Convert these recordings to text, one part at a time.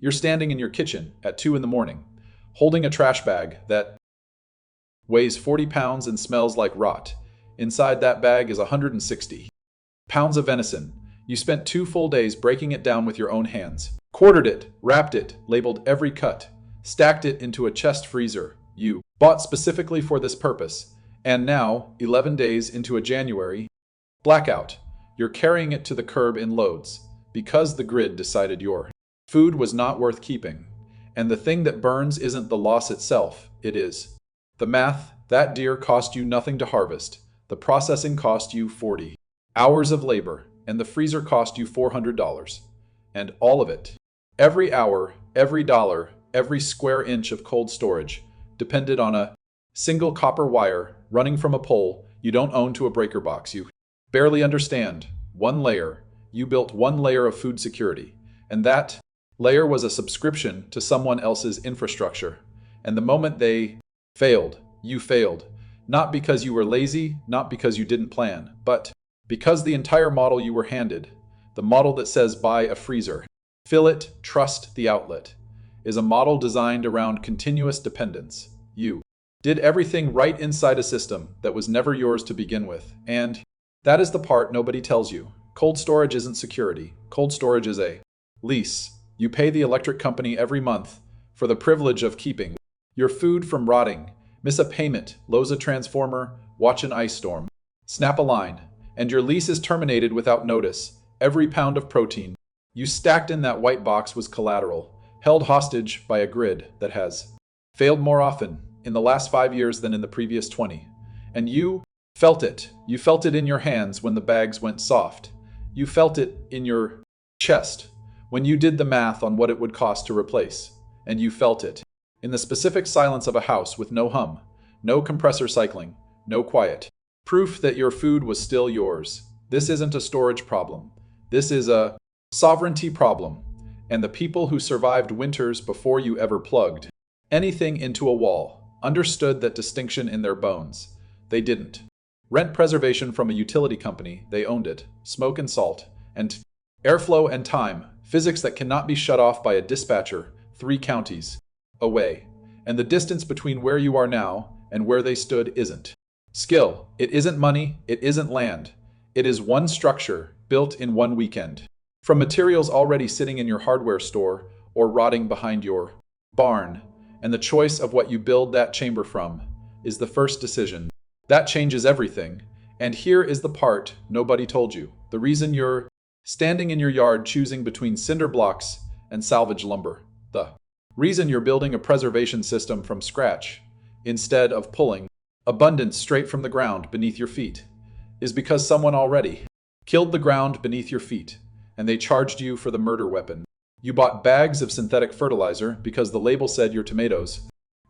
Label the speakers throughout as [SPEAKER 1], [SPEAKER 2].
[SPEAKER 1] You're standing in your kitchen at 2 in the morning, holding a trash bag that weighs 40 pounds and smells like rot. Inside that bag is 160 pounds of venison. You spent 2 full days breaking it down with your own hands. Quartered it, wrapped it, labeled every cut, stacked it into a chest freezer you bought specifically for this purpose. And now, 11 days into a January blackout, you're carrying it to the curb in loads because the grid decided your food was not worth keeping. And the thing that burns isn't the loss itself, it is the math. That deer cost you nothing to harvest. The processing cost you 40 hours of labor, and the freezer cost you $400. And all of it, every hour, every dollar, every square inch of cold storage, depended on a single copper wire running from a pole you don't own to a breaker box you barely understand. One layer. You built one layer of food security, and that layer was a subscription to someone else's infrastructure. And the moment they failed, you failed. Not because you were lazy, not because you didn't plan, but because the entire model you were handed, the model that says buy a freezer, fill it, trust the outlet, is a model designed around continuous dependence. You did everything right inside a system that was never yours to begin with. And that is the part nobody tells you. Cold storage isn't security. Cold storage is a lease. You pay the electric company every month for the privilege of keeping your food from rotting. Miss a payment, lose a transformer, watch an ice storm, snap a line, and your lease is terminated without notice. Every pound of protein you stacked in that white box was collateral, held hostage by a grid that has failed more often in the last 5 years than in the previous 20. And you felt it. You felt it in your hands when the bags went soft. You felt it in your chest when you did the math on what it would cost to replace. And you felt it in the specific silence of a house with no hum, no compressor cycling, no quiet. Proof that your food was still yours. This isn't a storage problem. This is a sovereignty problem. And the people who survived winters before you ever plugged anything into a wall understood that distinction in their bones. They didn't. Rent preservation from a utility company, they owned it. Smoke and salt, and airflow and time, physics that cannot be shut off by a dispatcher 3 counties away. And the distance between where you are now and where they stood isn't skill. It isn't money. It isn't land. It is one structure built in one weekend. From materials already sitting in your hardware store or rotting behind your barn. And the choice of what you build that chamber from is the first decision. That changes everything. And here is the part nobody told you. The reason you're standing in your yard choosing between cinder blocks and salvage lumber. The reason you're building a preservation system from scratch instead of pulling abundance straight from the ground beneath your feet is because someone already killed the ground beneath your feet, and they charged you for the murder weapon. You bought bags of synthetic fertilizer because the label said your tomatoes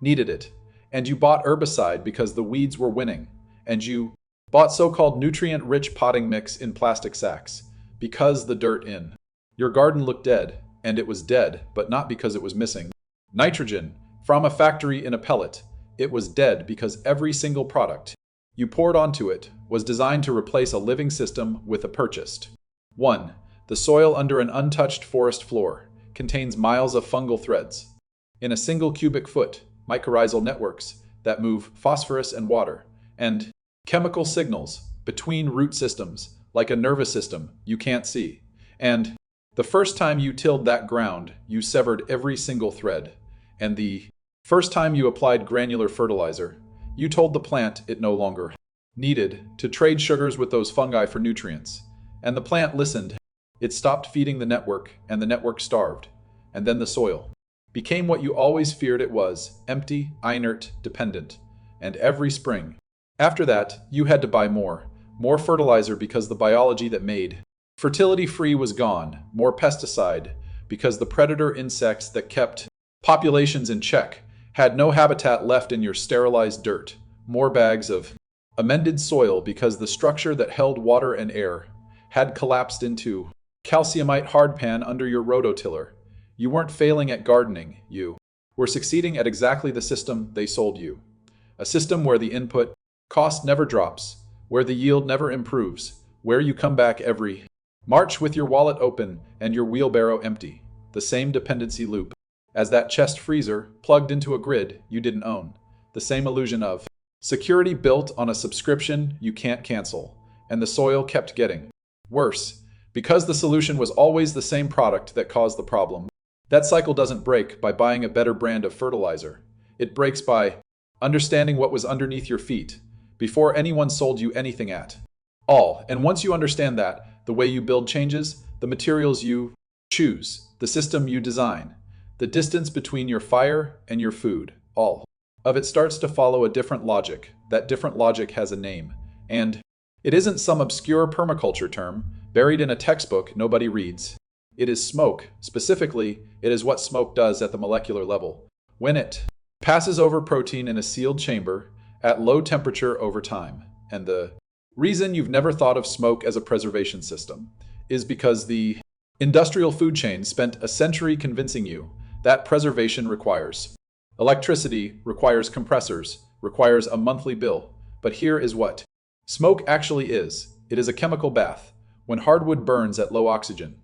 [SPEAKER 1] needed it, and you bought herbicide because the weeds were winning, and you bought so-called nutrient-rich potting mix in plastic sacks because the dirt in your garden looked dead, and it was dead, but not because it was missing nitrogen from a factory in a pellet. It was dead because every single product you poured onto it was designed to replace a living system with a purchased one. The soil under an untouched forest floor contains miles of fungal threads. In a single cubic foot, mycorrhizal networks that move phosphorus and water, and chemical signals between root systems, like a nervous system you can't see. And the first time you tilled that ground, you severed every single thread. And the first time you applied granular fertilizer, you told the plant it no longer needed to trade sugars with those fungi for nutrients. And the plant listened. It stopped feeding the network, and the network starved. And then the soil became what you always feared it was, empty, inert, dependent. And every spring after that, you had to buy more fertilizer because the biology that made fertility free was gone, more pesticide because the predator insects that kept populations in check had no habitat left in your sterilized dirt, more bags of amended soil because the structure that held water and air had collapsed into calciumite hardpan under your rototiller. You weren't failing at gardening, you were succeeding at exactly the system they sold you. A system where the input cost never drops, where the yield never improves, where you come back every March with your wallet open and your wheelbarrow empty. the same dependency loop, as that chest freezer plugged into a grid you didn't own. The same illusion of security built on a subscription you can't cancel, and the soil kept getting worse, because the solution was always the same product that caused the problem. That cycle doesn't break by buying a better brand of fertilizer. It breaks by understanding what was underneath your feet before anyone sold you anything at all. And once you understand that, the way you build changes, the materials you choose, the system you design, the distance between your fire and your food, all of it starts to follow a different logic. That different logic has a name, and it isn't some obscure permaculture term buried in a textbook nobody reads. It is smoke. Specifically, it is what smoke does at the molecular level. When it passes over protein in a sealed chamber at low temperature over time. And the reason you've never thought of smoke as a preservation system is because the industrial food chain spent a century convincing you that preservation requires electricity, requires compressors, requires a monthly bill. But here is what smoke actually is. It is a chemical bath. When hardwood burns at low oxygen,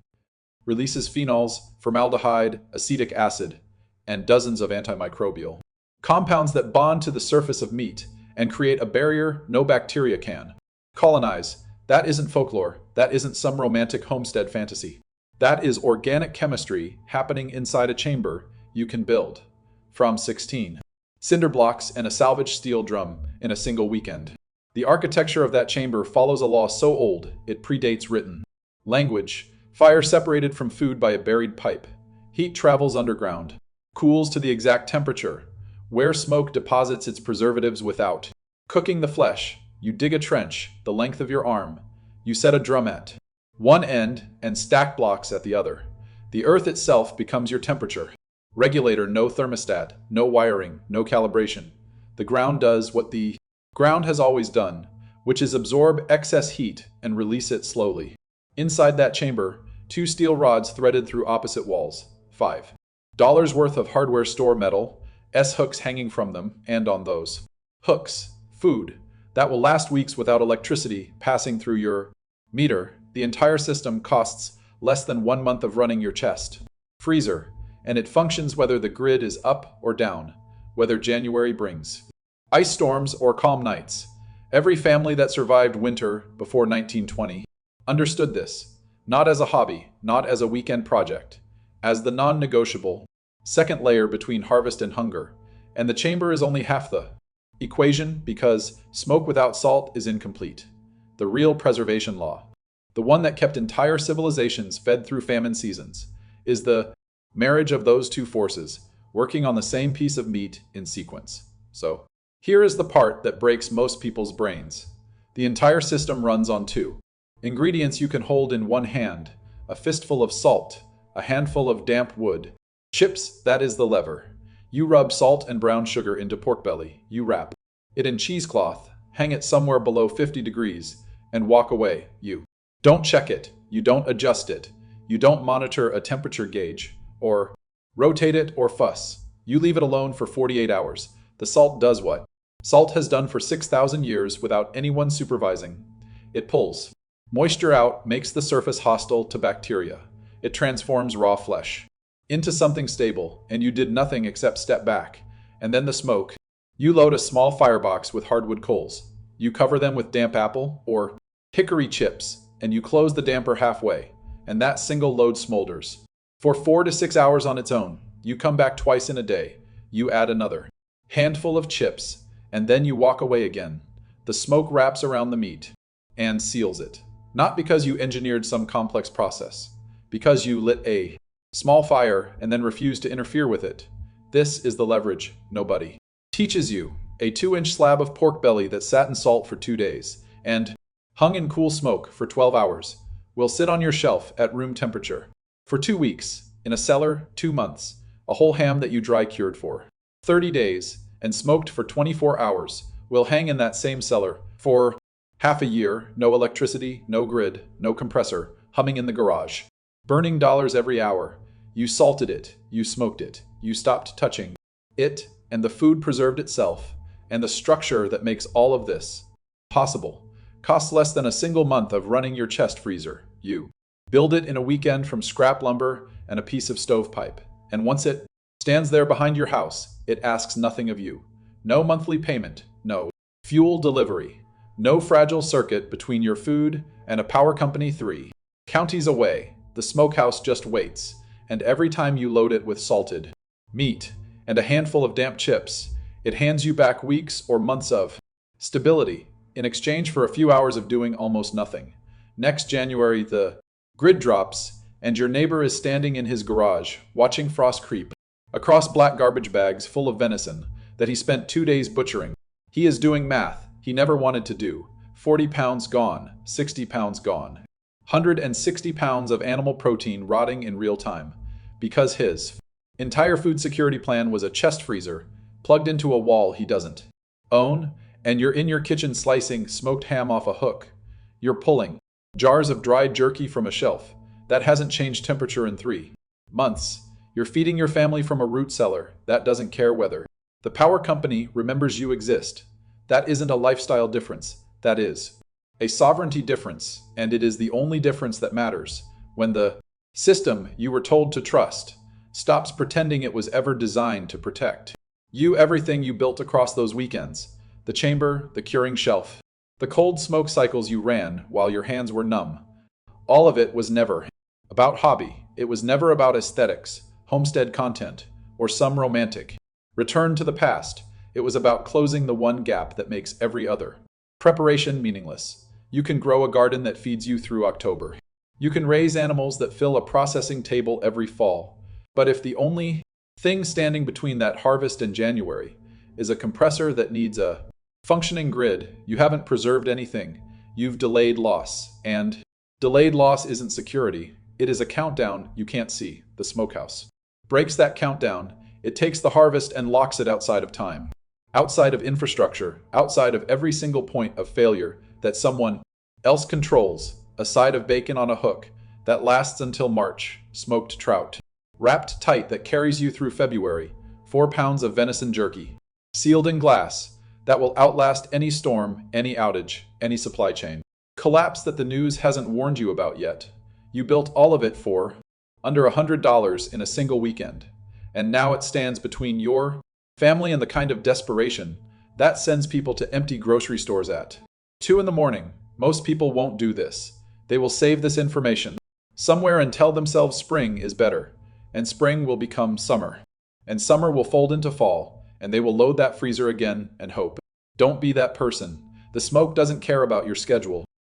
[SPEAKER 1] releases phenols, formaldehyde, acetic acid, and dozens of antimicrobial compounds that bond to the surface of meat and create a barrier no bacteria can colonize. That isn't folklore. That isn't some romantic homestead fantasy. That is organic chemistry happening inside a chamber you can build from 16 cinder blocks and a salvaged steel drum in a single weekend. The architecture of that chamber follows a law so old it predates written language. Fire separated from food by a buried pipe. Heat travels underground, cools to the exact temperature, where smoke deposits its preservatives without cooking the flesh. You dig a trench the length of your arm. You set a drum at one end and stack blocks at the other. The earth itself becomes your temperature regulator. No thermostat, no wiring, no calibration. The ground does what the ground has always done, which is absorb excess heat and release it slowly. Inside that chamber, 2 steel rods threaded through opposite walls, $5 worth of hardware store metal, S-hooks hanging from them, and on those hooks, food that will last weeks without electricity passing through your meter. The entire system costs less than 1 month of running your chest freezer, and it functions whether the grid is up or down, whether January brings ice storms or calm nights. Every family that survived winter before 1920 understood this, not as a hobby, not as a weekend project, as the non-negotiable second layer between harvest and hunger. And the chamber is only half the equation, because smoke without salt is incomplete. The real preservation law, the one that kept entire civilizations fed through famine seasons, is the marriage of those two forces working on the same piece of meat in sequence. So, here is the part that breaks most people's brains. The entire system runs on 2 ingredients you can hold in one hand: a fistful of salt, a handful of damp wood. Chips, that is the lever. You rub salt and brown sugar into pork belly. You wrap it in cheesecloth, hang it somewhere below 50 degrees, and walk away. You don't check it. You don't adjust it. You don't monitor a temperature gauge, or rotate it, or fuss. You leave it alone for 48 hours. The salt does what salt has done for 6,000 years without anyone supervising. It pulls moisture out, makes the surface hostile to bacteria. It transforms raw flesh into something stable, and you did nothing except step back. And then the smoke. You load a small firebox with hardwood coals. You cover them with damp apple or hickory chips, and you close the damper halfway, and that single load smolders for 4 to 6 hours on its own. You come back twice in a day. You add another handful of chips, and then you walk away again. The smoke wraps around the meat and seals it. Not because you engineered some complex process, because you lit a small fire and then refused to interfere with it. This is the leverage nobody teaches you. A 2-inch slab of pork belly that sat in salt for 2 days and hung in cool smoke for 12 hours will sit on your shelf at room temperature for 2 weeks, in a cellar 2 months. A whole ham that you dry cured for 30 days and smoked for 24 hours will hang in that same cellar for half a year. No electricity, no grid, no compressor, humming in the garage, burning dollars every hour. You salted it, you smoked it, you stopped touching it, and the food preserved itself. And the structure that makes all of this possible costs less than a single month of running your chest freezer. You build it in a weekend from scrap lumber and a piece of stovepipe. And once it stands there behind your house, it asks nothing of you. No monthly payment, no fuel delivery, no fragile circuit between your food and a power company 3 counties away. The smokehouse just waits, and every time you load it with salted meat and a handful of damp chips, it hands you back weeks or months of stability in exchange for a few hours of doing almost nothing. Next January, the grid drops, and your neighbor is standing in his garage, watching frost creep across black garbage bags full of venison that he spent 2 days butchering. He is doing math he never wanted to do. 40 pounds gone, 60 pounds gone. 160 pounds of animal protein rotting in real time, because his entire food security plan was a chest freezer plugged into a wall he doesn't own, and you're in your kitchen slicing smoked ham off a hook. You're pulling jars of dried jerky from a shelf that hasn't changed temperature in 3 months. You're feeding your family from a root cellar that doesn't care whether the power company remembers you exist. That isn't a lifestyle difference. That is a sovereignty difference, and it is the only difference that matters when the system you were told to trust stops pretending it was ever designed to protect you. Everything you built across those weekends, the chamber, the curing shelf, the cold smoke cycles you ran while your hands were numb, all of it was never about hobby. It was never about aesthetics, homestead content, or some romantic return to the past. It was about closing the one gap that makes every other preparation meaningless. You can grow a garden that feeds you through October. You can raise animals that fill a processing table every fall. But if the only thing standing between that harvest and January is a compressor that needs a functioning grid, you haven't preserved anything. You've delayed loss. And delayed loss isn't security. It is a countdown you can't see. The smokehouse breaks that countdown. It takes the harvest and locks it outside of time, outside of infrastructure, outside of every single point of failure that someone else controls. A side of bacon on a hook that lasts until March, smoked trout wrapped tight that carries you through February, 4 pounds of venison jerky, sealed in glass, that will outlast any storm, any outage, any supply chain collapse that the news hasn't warned you about yet. You built all of it for under $100 in a single weekend, and now it stands between your family and the kind of desperation that sends people to empty grocery stores at 2 a.m. Most people won't do this. They will save this information somewhere and tell themselves spring is better, and spring will become summer, and summer will fold into fall, and they will load that freezer again and hope. Don't be that person. The smoke doesn't care about your schedule.